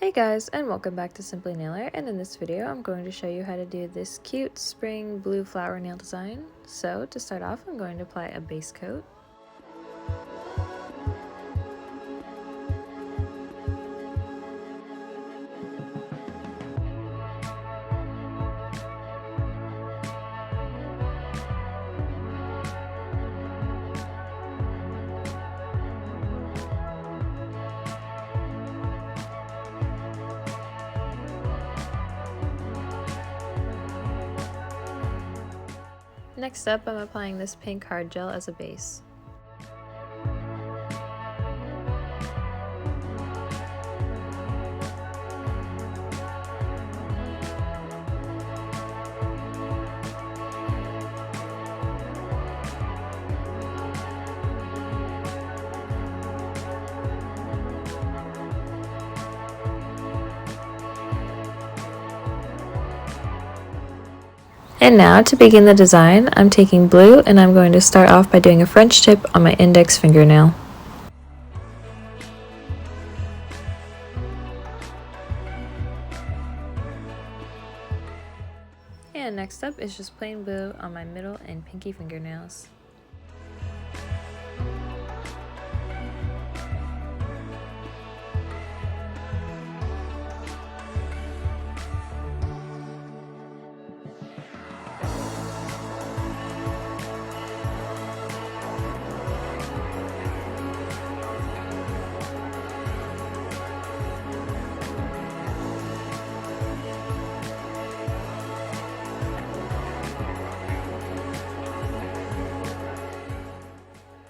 Hey guys, and welcome back to Simply Nailer, and in this video I'm going to show you how to do this cute spring blue flower nail design. So to start off, I'm going to apply a base coat. Next up, I'm applying this pink hard gel as a base. And now to begin the design, I'm taking blue and I'm going to start off by doing a French tip on my index fingernail. And next up is just plain blue on my middle and pinky fingernails.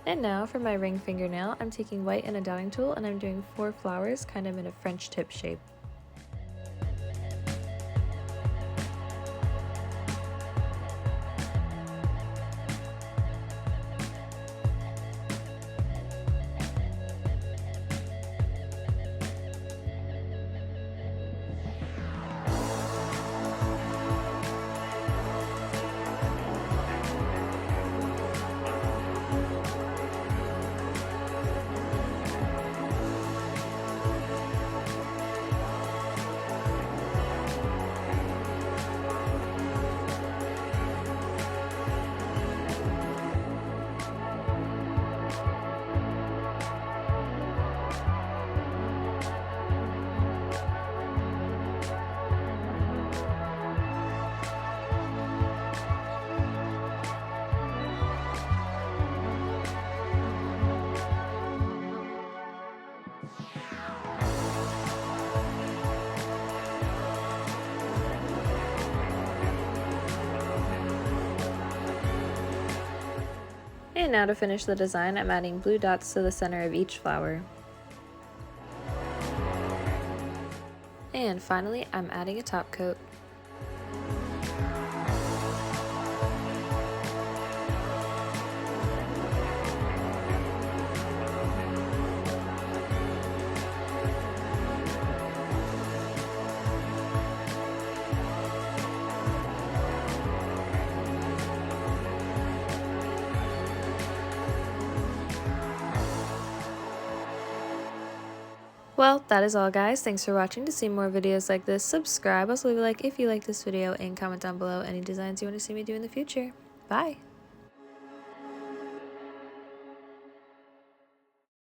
And now for my ring fingernail, I'm taking white and a dotting tool and I'm doing 4 flowers kind of in a French tip shape. And now to finish the design, I'm adding blue dots to the center of each flower. And finally, I'm adding a top coat. Well, that is all guys. Thanks for watching. To see more videos like this, subscribe. Also leave a like if you like this video and comment down below any designs you want to see me do in the future. Bye!